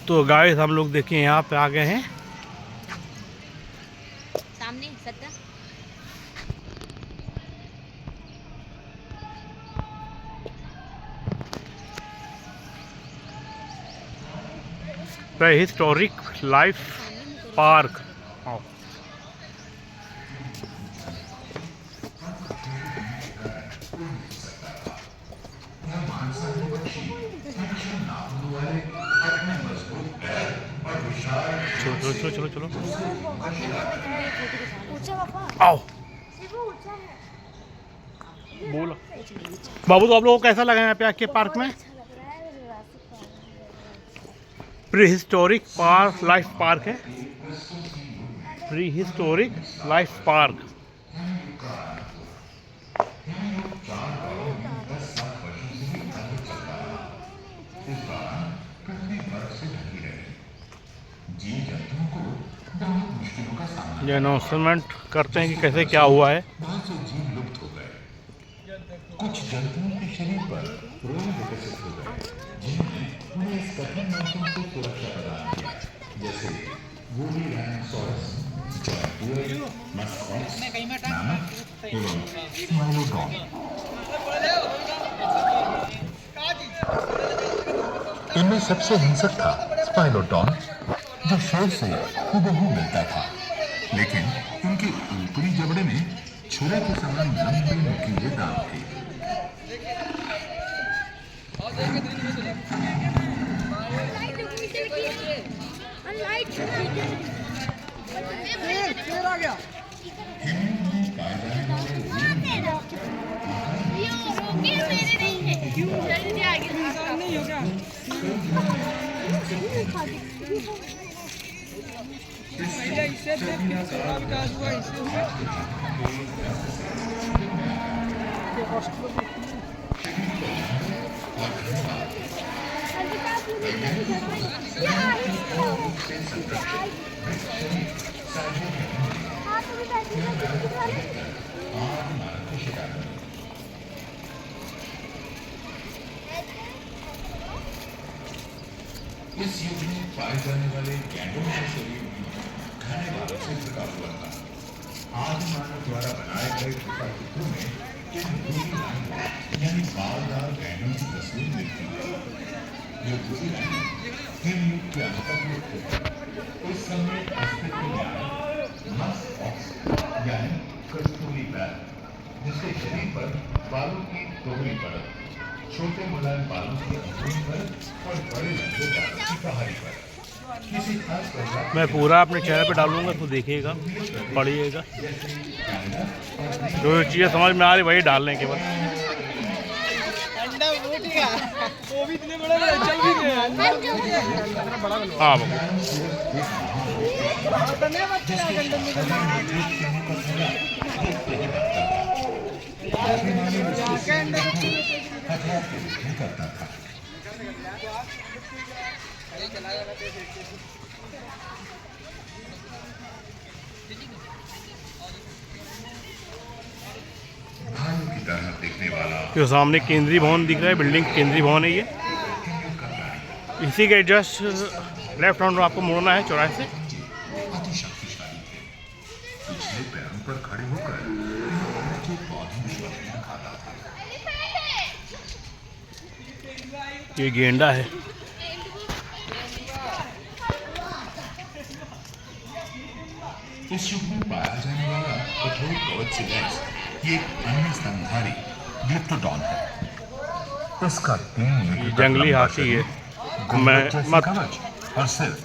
तो गाइस हम लोग देखिए यहाँ पे आ गए हैं सामने सत्ता प्रीहिस्टोरिक लाइफ पार्क। चलो चलो चलो चलो आओ बोलो बाबू। तो आप लोगों को कैसा लगा यहाँ पे आके पार्क में? प्रीहिस्टोरिक पार्क लाइफ पार्क है। Prehistoric life park. ये अनाउंसमेंट करते हैं कि कैसे क्या हुआ है। बहुत से जीव लुप्त हो गए। कुछ जंतुओं के शरीर पर रोग विकसित हो गए जिन्होंने उन्हें इस कठिन मौसम से सुरक्षा प्रदान किया, जैसे वूडी राइनोसोरस, जॉयंटुअर, मस्कॉक्स, मैमथ एवं स्माइलोडॉन। इनमें सबसे हिंसक था स्माइलोडॉन, जो शेर से हूबहू मिलता था, लेकिन उनके ऊपरी जबड़े में छुरे के समान लंबे नुकीले दांत थे। इस युग में पाए जाने वाले गैंडों का शरीर घने बालों से ढका हुआ था। आदि मानव द्वारा बनाए गए गुफा चित्रों में इन भूरी लाइनों यानी बालदार गैंडों की तस्वीर मिलती है। ये भूरी लाइनें हिमयुग के अंत तक लुप्त हो गई। उस समय अस्तित्व में आया मस्कॉक्स यानी कस्तूरी बैल, जिसके शरीर पर बालों की दोहरी परत, छोटे मुलायम बालों की अंगुली पर और बड़े लंबे बालों की पहाड़ी पर। किसी खास प्रजाति मैं पूरा अपने चैनल पे डालूंगा तो देखिएगा, पढ़िएगा। जो चीज़ें समझ में आ रही वही डालने के बाद। वो भी इतने बड़े चल भी गए। हाँ बाबू करता था। भालू की तरह दिखने वाला जो सामने केंद्रीय भवन दिख रहा है, बिल्डिंग केंद्रीय भवन है ये। इसी के जस्ट लेफ्ट हैंड आपको मुड़ना है चौराहे से। अति शक्तिशाली थे। पिछले पैरों पर खड़े होकर के पौधों में पत्तियां खाता था। ये गेंडा है। इस युग में पाया जाने वाला कठोर कवच से लैस ये एक अन्य स्तनधारी ग्लिप्टोडॉन है। इसका 3 मीटर जंगली हाथी है। मैं मत कवच और सिर्फ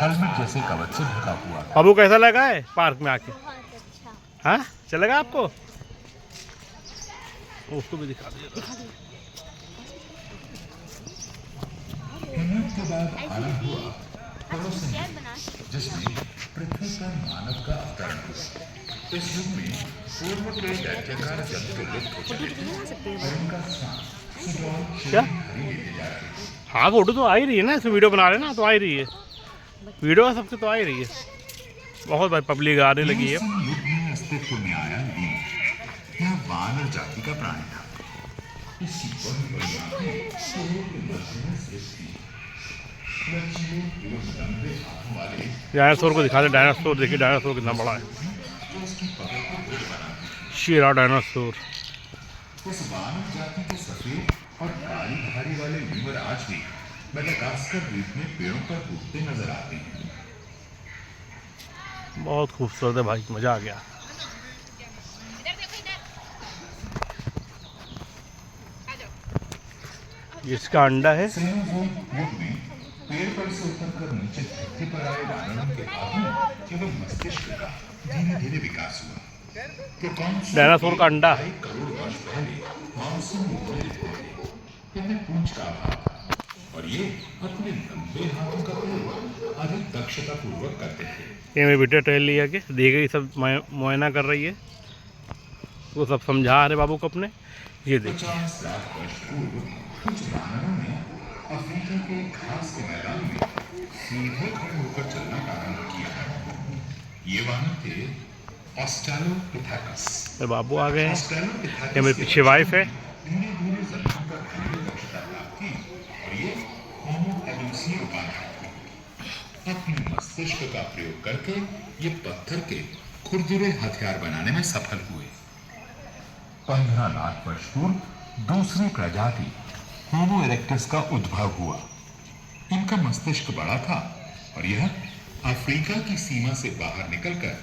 हेलमेट जैसे कवच से ढका हुआ है। बाबू कैसा लगा है पार्क में आके? हाँ चलेगा आपको? उसको भी दिखा दीजिए। हिमयुग के बाद आरंभ हुआ पड़ोसन युग, जिसमें पृथ्वी पर मानव का अवतरण हुआ। इस युग में पूर्व के दैत्यकार जंतु लुप्त हो चुके थे और उनका स्थान सुडौल क्या? हरी लेते जा रहे थे। हाँ फोटो तो आ ही रही है ना, इसमें वीडियो बना रहे ना तो आ ही रही है। वीडियो सबसे तो आ ही रही है। बहुत बार पब्लिक आने लगी है। युग में अस्तित्व में आया लीम। यह वानर जाति का प्राणी था। इसकी बड़ी बड़ी आंखें शरीर के मध्य में स्थित थी। लचीले एवं लंबे हाथों वाले डायनासोर को दिखा दे। डायनासोर देखिए, डायनासोर कितना बड़ा है। जो उसकी पकड़ को दृढ़ बनाते हैं। शेरा डायनासोर। उस मानव जाति के सफेद और काली धारी वाले लीमर आज भी मेडागास्कर द्वीप में पेड़ों पर उगते नजर आते हैं। बहुत खूबसूरत है भाई, मजा आ गया। इसका अंडा है। सेनोज़ोइक युग में पेड़ पर से उतरकर नीचे धरती पर आए दानवों के आदि केवल मस्तिष्क का धीरे धीरे विकास हुआ। तो कौन सा डायनासोर का अंडा। 1 करोड़ वर्ष पहले मांसों में उड़े रहते थे। इनमें पूंछ का अभाव था और ये अपने लंबे हाथों का प्रयोग अधिक दक्षता पूर्वक करते थे। ये मेरे बेटे टहल लिया के देख गई, सब मुआयना कर रही है, वो सब समझा रहे बाबू को अपने। ये देखिए 50 लाख वर्ष पूर्व कुछ मानवों ने अफ्रीका के घास के मैदान में सीधे खड़े होकर चलना प्रारंभ किया। ये वानर थे ऑस्ट्रेलोपिथेकस। मेरे बाबू आ गए हैं। ऑस्ट्रेलोपिथेकस ये मेरे पीछे वाइफ है। धीरे धीरे जमीन पर रहने दक्षता प्राप्त की और ये होमो एडुसियो बन गए। अपने मस्तिष्क का प्रयोग करके ये पत्थर के खुरदुरे हथियार बनाने में सफल हुए। 15 लाख वर्ष पूर्व दूसरी प्रजाति होमो इरेक्टस का उद्भव हुआ। इनका मस्तिष्क बड़ा था और यह अफ्रीका की सीमा से बाहर निकलकर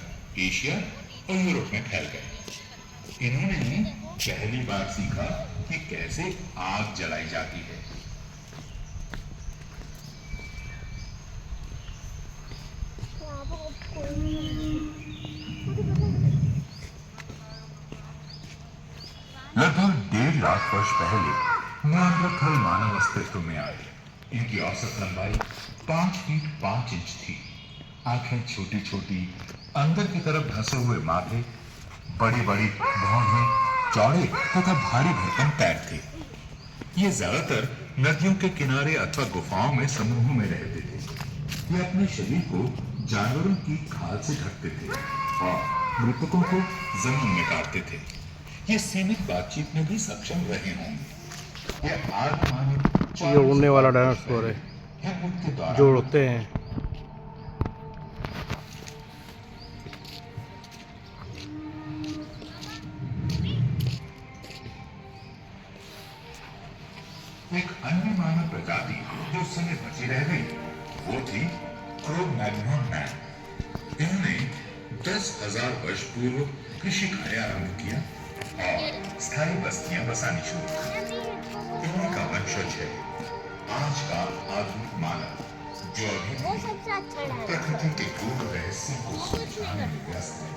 एशिया और यूरोप में फैल गए। इन्होंने पहली बार सीखा कि कैसे आग जलाई जाती है। लगभग 1.5 लाख वर्ष पहले निएंडरथल मानव अस्तित्व में आए। इनकी औसत लंबाई 5 फीट 5 इंच थी। आंखें छोटी छोटी, अंदर की तरफ धंसे हुए माथे, बड़ी बड़ी भौहें, चौड़े तथा भारी भरकम पैर थे। ये ज्यादातर नदियों के किनारे अथवा गुफाओं में समूहों में रहते थे। ये अपने शरीर को जानवरों की खाल से ढकते थे और मृतकों को जमीन में गाड़ते थे। ये सीमित बातचीत में भी सक्षम रहे होंगे। ये उड़ने वाला डायनासोर है जो उड़ते हैं। एक अन्य मानव प्रजाति जो उस समय बची रह गई वो थी क्रो-मैग्नोन मैन। इन्होंने 10,000 वर्ष पूर्व कृषि कार्य आरंभ किया और स्थायी बस्तियां बसानी शुरू की। इन्हीं का वंशज है आज का आधुनिक मानव, जो अभी भी प्रकृति के गूढ़ रहस्य को सुलझाने में व्यस्त है।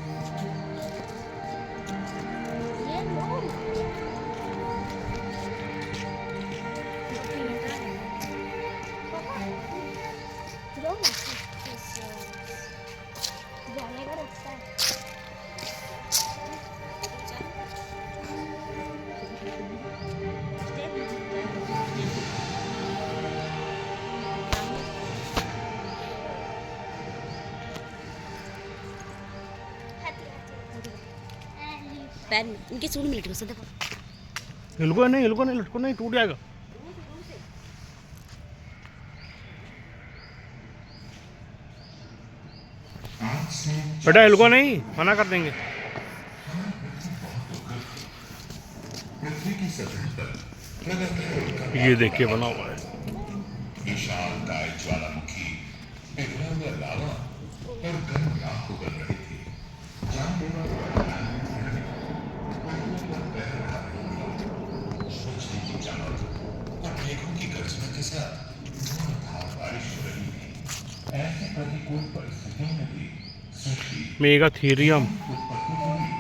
पैर में इनके सूंड में लटको से देखो। हिलको नहीं, लटको नहीं, टूट जाएगा। बेटा हिलको नहीं, मना कर देंगे। पृथ्वी की सतह पर लगातार ये देखिए बना हुआ है। विशालकाय ज्वालामुखी, पिघला हुआ लावा और गर्म राख उगल रहे थे। जानलेवा बिजली की चमक और मेघों की गर्जना के साथ धूमधार बारिश हो रही थी। ऐसी प्रतिकूल परिस्थितियों में भी सृष्टि मेगाथीरियम उत्पत्ति के लिए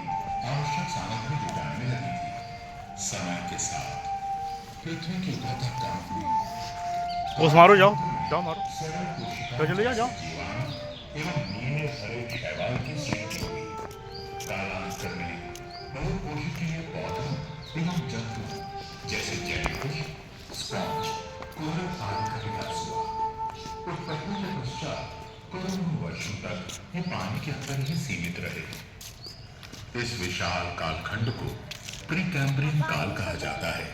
आवश्यक सामग्री जुटाने में लगी थी। समय के साथ पृथ्वी की ऊर्ध्वाधर कम हुई। उस मारो, जाओ मारो, सरल कोशिकाएं तो चले जाओ। जीवाणु एवं नीले हरे शैवाल की सृष्टि हुई। कालांतर में बहुकोशिकीय पौधों एवं जंतु जैसे जेलीफिश, स्पॉन्ज, कोरल आदि का विकास हुआ। उत्पत्ति के पश्चात करोड़ों वर्षों तक ये पानी के अंदर ही सीमित रहे। इस विशाल कालखंड को प्रीकैम्ब्रियन काल कहा जाता है।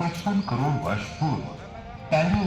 55 करोड़ वर्ष पूर्व पहले